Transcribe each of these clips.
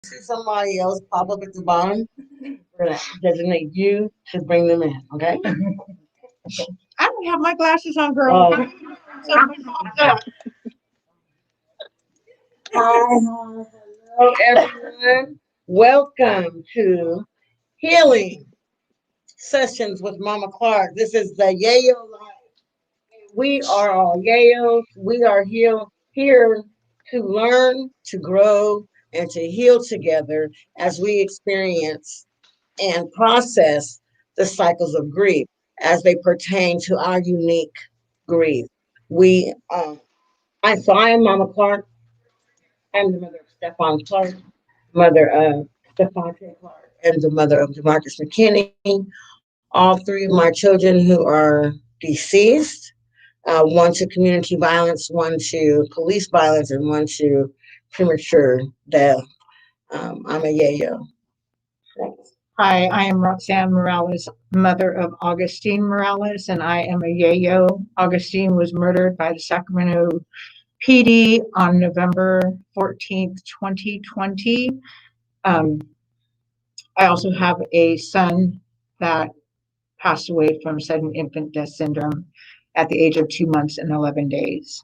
see somebody else pop up at the bottom, we're gonna designate you to bring them in, okay? I don't have my glasses on, girl. Hi, hello everyone. Welcome to Healing Sessions with Mama Clark. This is the YeYo Life. We are all YeYos. We are here to learn, to grow, and to heal together as we experience and process the cycles of grief as they pertain to our unique grief. We, I am Mama Clark. I'm the mother of Stefan Clark, mother of Stephante Clark, and the mother of Demarcus McKinney. All three of my children who are deceased, one to community violence, one to police violence, and one to premature death. I'm a yayo. Thanks. Hi, I am Roxanne Morales, mother of Augustine Morales, and I am a yayo. Augustine was murdered by the Sacramento PD on November 14th, 2020. Um, I also have a son that passed away from sudden infant death syndrome at the age of 2 months and 11 days.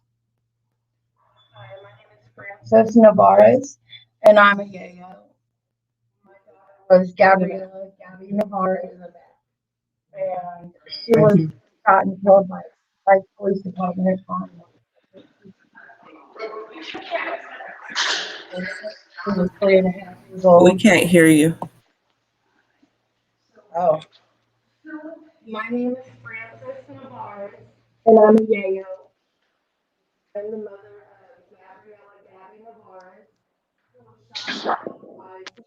Hi, my name is Frances Navarez, and I'm a yayo. My daughter was Gabriella Gabby Navarez in the back, and she was shot and killed by the police department on. She was 3.5 years We old. can't hear you. Oh, My name is Frances Navarez, and I'm a yayo. I'm the mother of Gabriella Gabby Navarez, who was shot and killed by the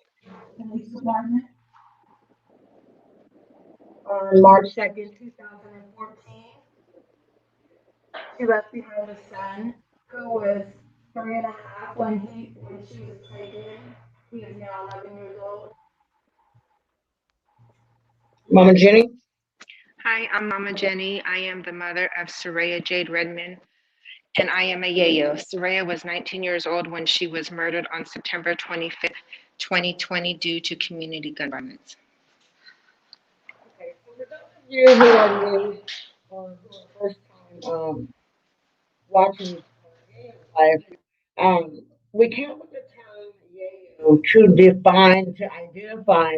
police department on March 2nd, 2014. She left behind a son who was 3.5 when she was taken. He is now 11 years old. Mama Jenny. Hi, I'm Mama Jenny. I am the mother of Soraya Jade Redmond, and I am a yayo. Soraya was 19 years old when she was murdered on September 25th, 2020, due to community gun violence. Okay, so for those of you who are new or who are first time watching life, we came up with the term yayo to define, to identify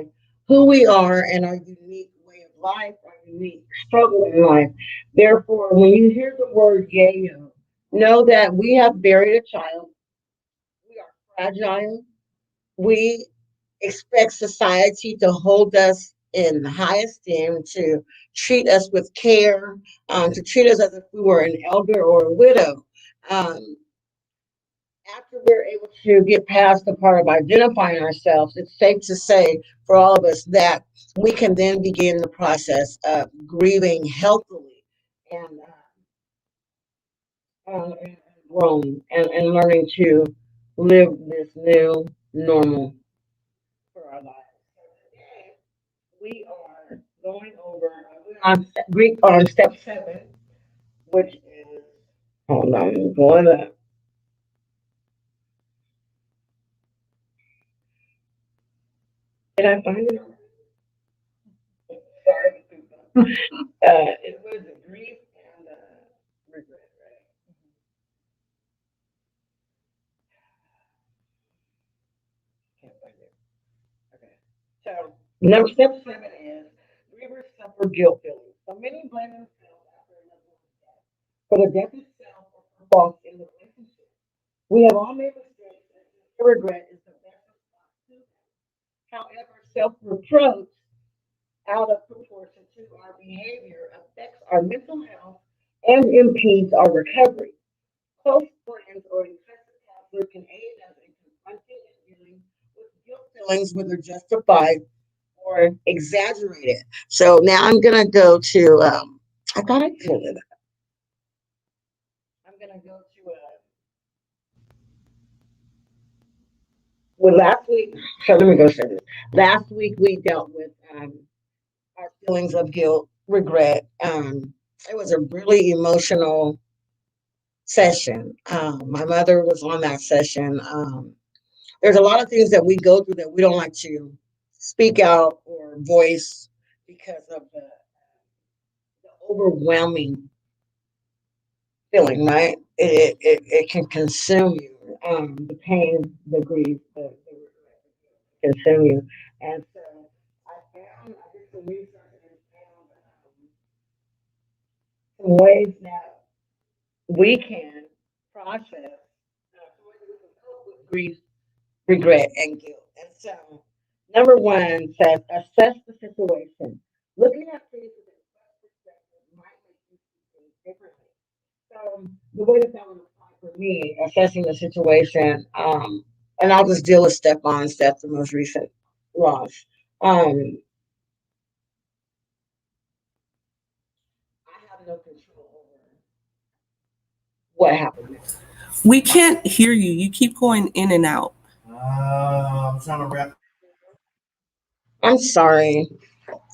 who we are and our unique way of life, our unique struggle in life. Therefore, when you hear the word yayo, know that we have buried a child. We are fragile. We expect society to hold us in high esteem, to treat us with care, to treat us as if we were an elder or a widow. Um, After we're able to get past the part of identifying ourselves, it's safe to say for all of us that we can then begin the process of grieving healthily and, and growing and learning to live this new normal for our lives. We are going over on Greek on step 7, which is hold on, going up. Did I find it? Sorry. It was grief and regret, right? Can't find it. Okay. So number step 7 is grievers suffer guilt feelings. So many blame themselves after another one's death for the death itself or for fault in the relationship. We have all made mistakes, and sincere regret is the best response to them. However, self-reproach out of proportion to our behavior affects our mental health and impedes our recovery. Close friends or a trusted counselor can aid us in confronting and dealing with guilt feelings, whether justified or exaggerated. So now I'm going to go to, I thought I pulled it up. I'm going to go to, well, last week, so let me go through this. Last week we dealt with our feelings of guilt, regret. It was a really emotional session. My mother was on that session. there's a lot of things that we go through that we don't like to speak out or voice because of the overwhelming feeling, right? It can consume you. The pain, the grief, the consume you. And so I did some research and found some ways that we can process, some ways that we can cope with grief, regret, and guilt. And so, number one says assess the situation. Looking at things with a fresh perspective might make you see things differently. So the way that would apply for me, assessing the situation, and I'll just deal with Stephon. That's the most recent loss. I have no control over what happened next. We can't hear you. You keep going in and out. I'm trying to wrap. I'm sorry.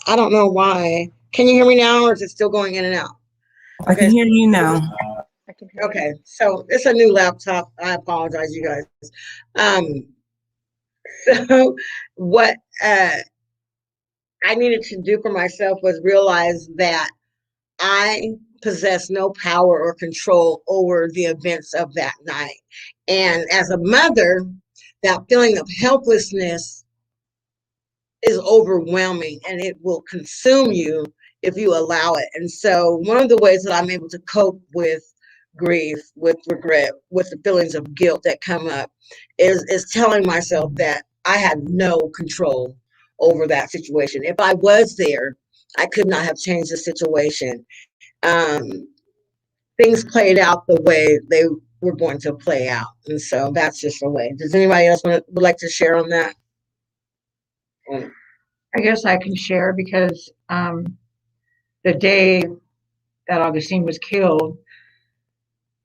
I don't know why. Can you hear me now, or is it still going in and out? I can Okay. hear you now. I can hear you. Okay. So it's a new laptop. I apologize, you guys. Um. So what I needed to do for myself was realize that I possess no power or control over the events of that night. And as a mother, that feeling of helplessness is overwhelming and it will consume you if you allow it. And so, one of the ways that I'm able to cope with grief, with regret, with the feelings of guilt that come up is telling myself that I had no control over that situation. If I was there, I could not have changed the situation. Um, Things played out the way they were going to play out. And so that's just the way. Does anybody else would like to share on that? I guess I can share because the day that Augustine was killed,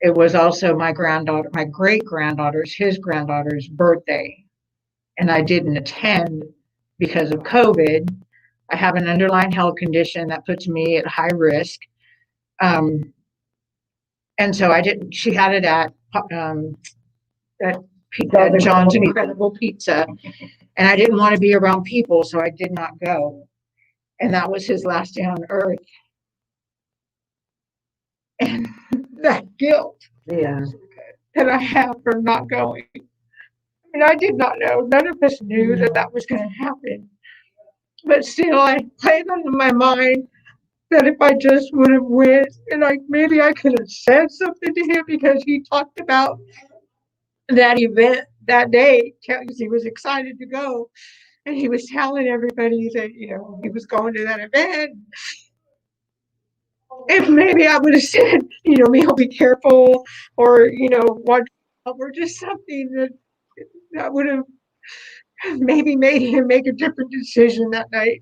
it was also my granddaughter, my great granddaughter's, his granddaughter's birthday. And I didn't attend because of COVID. I have an underlying health condition that puts me at high risk. Um, and so I didn't, she had it at John's Incredible Pizza. And I didn't want to be around people, so I did not go. And that was his last day on earth. And that guilt Yeah. that I have for not going. I mean, I did not know. None of us knew that that was going to happen. But still, I played on my mind that if I just would have went and maybe I could have said something to him because he talked about that event that day because he was excited to go. And he was telling everybody that, he was going to that event. If maybe I would have said, Neil, be careful, or, watch out, or just something that would have maybe made him make a different decision that night.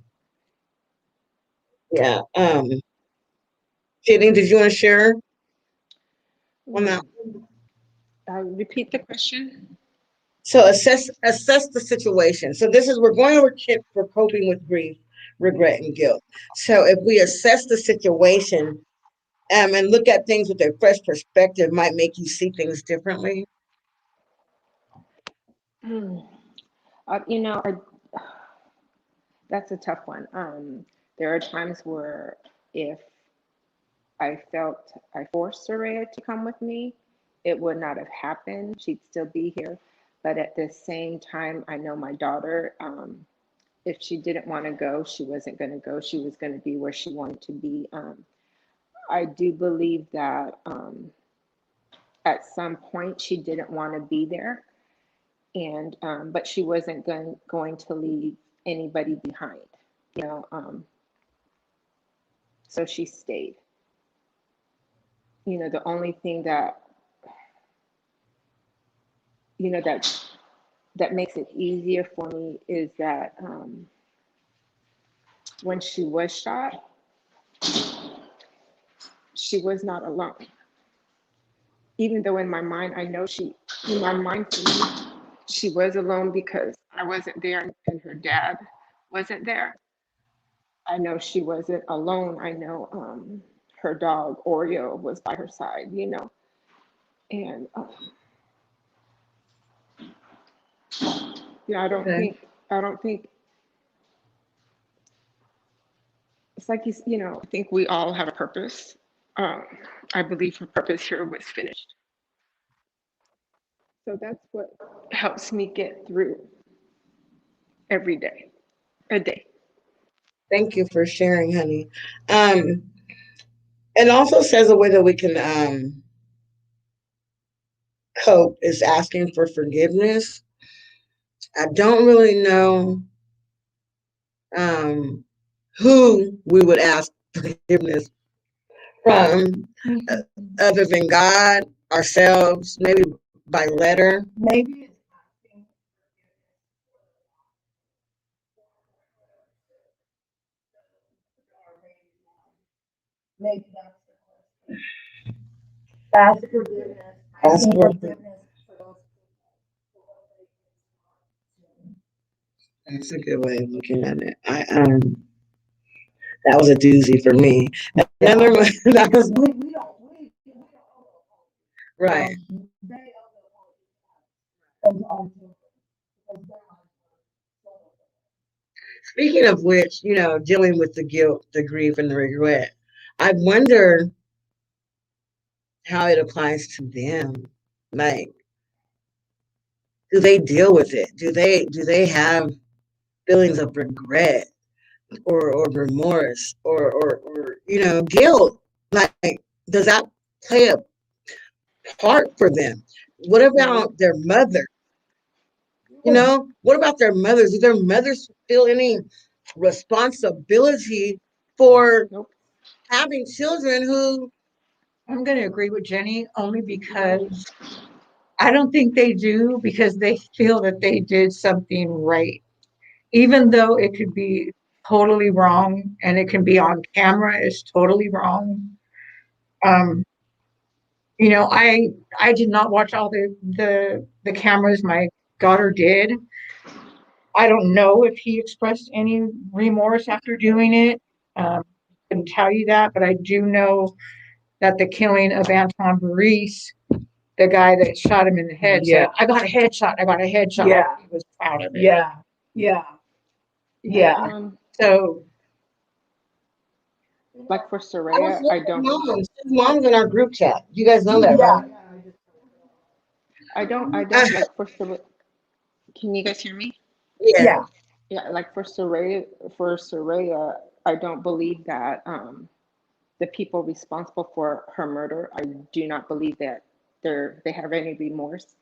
Yeah. Sydney, did you want to share on that? Repeat the question. So assess the situation. So this is we're going over tips for coping with grief, regret, and guilt. So if we assess the situation and look at things with a fresh perspective, might make you see things differently. Hmm. You know, that's a tough one. There are times where if I felt I forced Soraya to come with me, it would not have happened. She'd still be here. But at the same time, I know my daughter, if she didn't want to go, she wasn't going to go. She was going to be where she wanted to be. I do believe that at some point she didn't want to be there, and but she wasn't going to leave anybody behind, you know. So she stayed. The only thing that you know that makes it easier for me is that when she was shot, she was not alone. Even though in my mind, I know in my mind, for me, she was alone because I wasn't there and her dad wasn't there. I know she wasn't alone. I know her dog Oreo was by her side, and Yeah, Okay. I don't think, it's like I think we all have a purpose. Um, I believe her purpose here was finished. So that's what helps me get through every day, a day. Thank you for sharing, honey. Um, it also says a way that we can cope is asking for forgiveness. I don't really know um, who we would ask forgiveness from, other than God, ourselves, maybe by letter. Maybe it's asking our baby. Maybe that's the question. Ask forgiveness. Ask Asking for forgiveness for those That's a good way of looking at it. That was a doozy for me. Another one that was we don't right. they owe our children because they're Speaking of which, dealing with the guilt, the grief, and the regret, I wonder how it applies to them. Like, do they deal with it? Do they have feelings of regret or remorse or guilt? Like, does that play a part for them? What No, about their mother? What about their mothers? Do their mothers feel any responsibility for nope. having children who I'm going to agree with Jenny only because I don't think they do because they feel that they did something right, even though it could be totally wrong and it can be on camera is totally wrong. Um, I did not watch all the cameras. My daughter did. I don't know if he expressed any remorse after doing it. Couldn't tell you that, but I do know that the killing of Anton Maurice, the guy that shot him in the head, said, Yeah. "I got a headshot. I got a headshot." Yeah. He was proud of it. Yeah. Yeah. I Yeah. So like for I was Soraya, with I her don't, mom. His mom's in our group chat. You guys know that, Yeah. right? I Uh, don't like for Soraya. Can you guys hear me? yeah, Yeah. Yeah, like for Soraya, I don't believe that the people responsible for her murder, I do not believe that they have any remorse.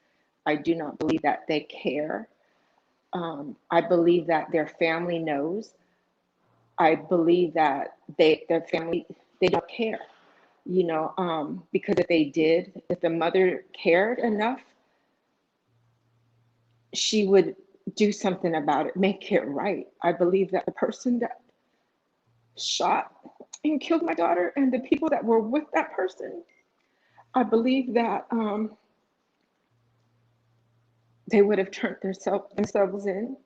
I do not believe that they care. I believe that their family knows. I believe that their family, they don't care, because if they did, if the mother cared enough, she would do something about it, make it right. I believe that the person that shot and killed my daughter and the people that were with that person, I believe that they would have turned themselves in,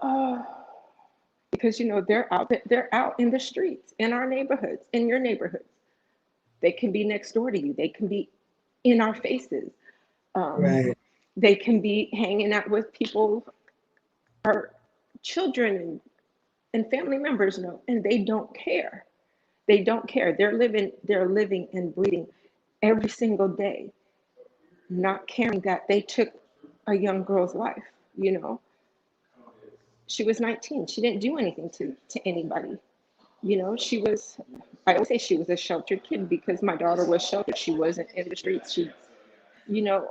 uh, because they're out in the streets, in our neighborhoods, in your neighborhoods. They can be next door to you. They can be in our faces. Um, right. they can be hanging out with people, our children and family members know, and they don't care. They don't care. They're living and breathing every single day, not caring that they took a young girl's life. You know, she was 19. She didn't do anything to anybody. She was. I always say she was a sheltered kid because my daughter was sheltered. She wasn't in the streets. You know,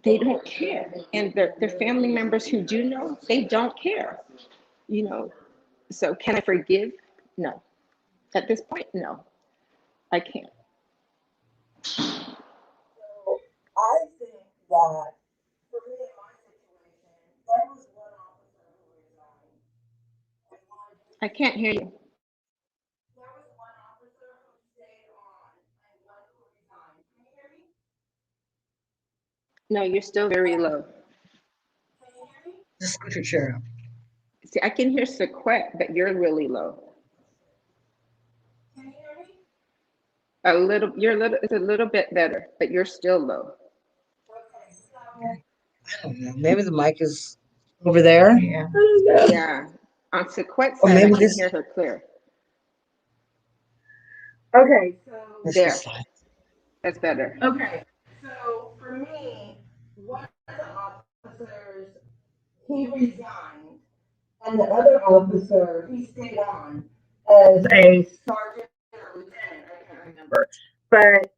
they don't care, and their family members who do know, they don't care. You know, so can I forgive? No. At this point, no, I can't. So I think that for me in my situation, there was one officer who resigned. And I can't hear you. there was one officer who stayed on and one who resigned. Can you hear me? No, you're still very low. Can you hear me? Just scoot your chair up. See, I can hear Sequet, but you're really low. Can you hear me? A little, it's a little bit better, but you're still low. Okay, so I don't know. Maybe the mic is over there. Yeah. I don't know. Yeah. On Sequet's Or side, I maybe can this. hear her clear. Okay, so This There. is fine. That's better. okay, so for me, one of the officers he resigned, and the other officer he stayed on as a sergeant or lieutenant. I can't remember, but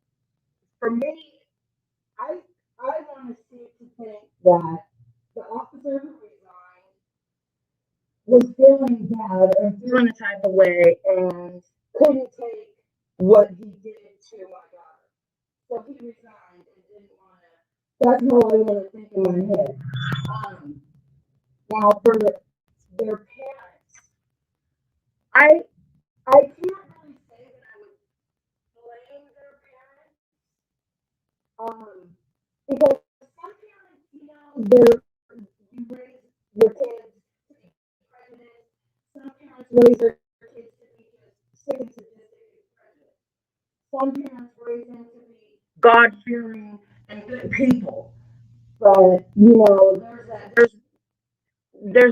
for me, I I want to see to think that the officer who resigned was feeling bad or feeling a type of way and couldn't take what he did to my daughter. So he resigned and didn't want to. That's how I want to think in my head. Um, Now for their parents, I I can't really say that I would blame their parents. Um, because some parents, you raise your kids to be prejudiced. Some parents raise their kids to be just sick and sadistic and prejudiced. Some parents raise them to be God fearing and good people. But there's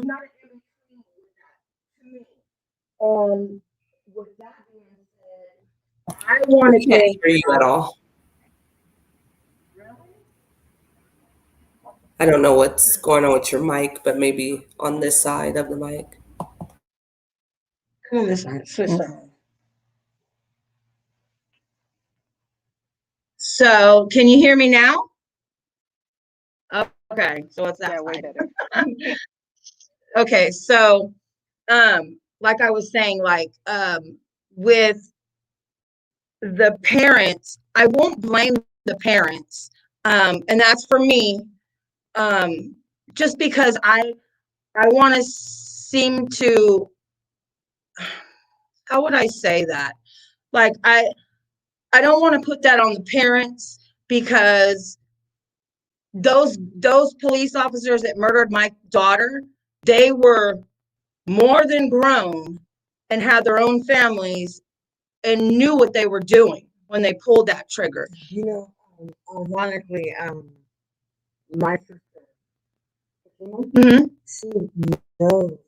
not an in between with that to me. And with that being said, I want We to can't think hear you at that all. really I don't know what's going on with your mic, but maybe on this side of the mic. Come on, this side. Switch side. So, can you hear me now? Okay, so it's that Yeah, way side. better. Okay, so like I was saying, with the parents, I won't blame the parents. And that's for me, just because I want to seem to, how would I say that? Like I don't want to put that on the parents because those police officers that murdered my daughter, they were more than grown and had their own families and knew what they were doing when they pulled that trigger. You know, ironically, my sister, Mm-hmm. she knows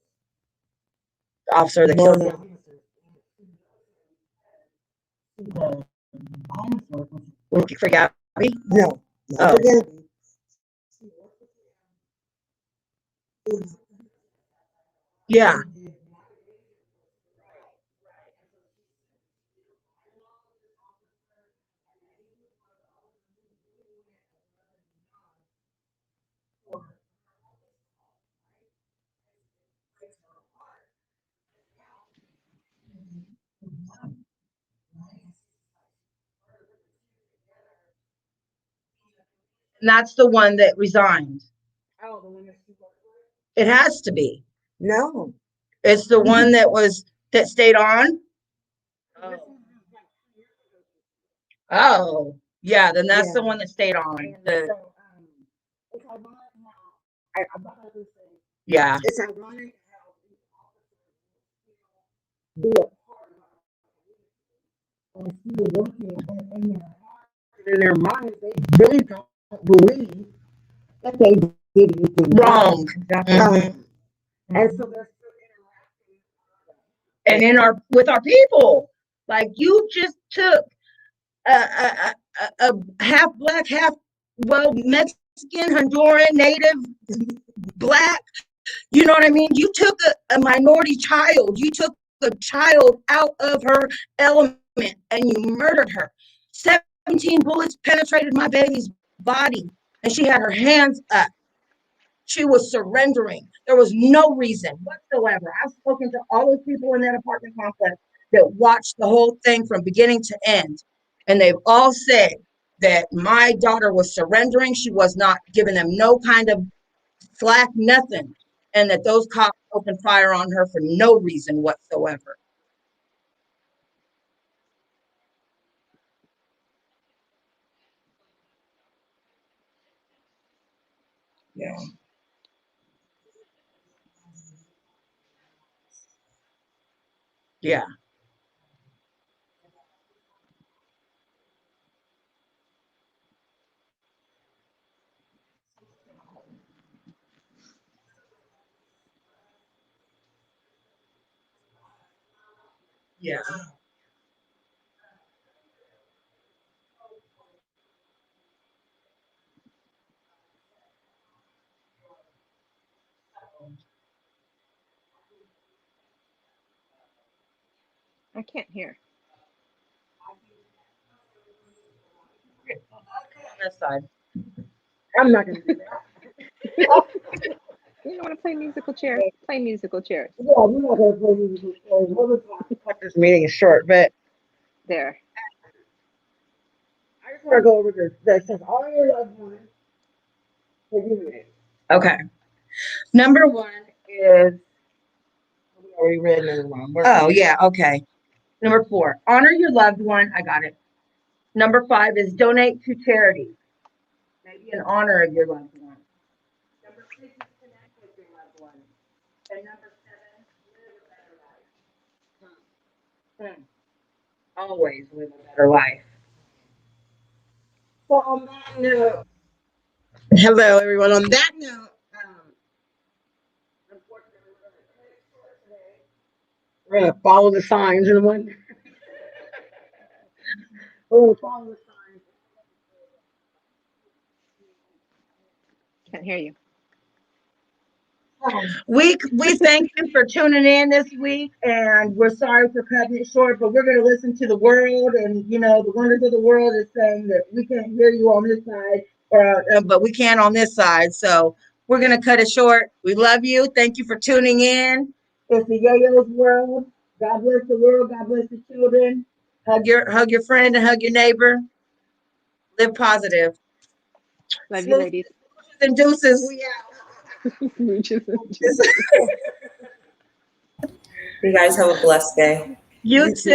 The officer that one of killed the him. officers. She was almost working. For Gabby? No, not Oh, for Gabby. She worked with him. yeah. And that's the one that resigned. Oh, the one that she worked with? It has to be. No. It's the one that stayed on. Oh, yeah. Then that's the Yeah. one that stayed on. And The, so, it's ironic how I'm about to say yeah. it's ironic how these officers be a part of and still working in their heart and in their minds. They really don't believe that they did anything Wrong. Mhm. And so they're still interacting And in our with our people, like you just took a half black, half Mexican, Honduran, native, black. You know what I mean? You took a minority child. You took a child out of her element and you murdered her. 17 bullets penetrated my baby's body, and she had her hands up. She was surrendering. There was no reason whatsoever. I've spoken to all those people in that apartment complex that watched the whole thing from beginning to end. And they've all said that my daughter was surrendering. She was not giving them no kind of flack, nothing. And that those cops opened fire on her for no reason whatsoever. Yeah. Yeah. Yeah. I can't hear. On this side. I'm not gonna do that. You don't want to play musical chairs? Play musical chairs. Yeah, we're not gonna play musical chairs. We're just gonna cut this meeting is short, but There. I just want to go over this. That says all your loved ones. Okay. Number one is. We already read number one. Oh yeah. Okay. Number 4, honor your loved one. I got it. Number 5 is donate to charity. Maybe in honor of your loved one. Number 6 is connect with your loved one. And number 7, live a better life. Always live a better life. So on that note, hello everyone. On that note, unfortunately, we're gonna follow the signs in one. We're gonna follow the signs. Can't hear you. We thank you for tuning in this week, and we're sorry for cutting it short, but we're going to listen to the world, and the wonders of the world is saying that we can't hear you on this side, but we can on this side. So we're going to cut it short. We love you. Thank you for tuning in. It's the YeYo's world. God bless the world. God bless the children. Hug your friend and hug your neighbor. Live positive. Love you, ladies. And deuces. We out. You guys have a blessed day. You too.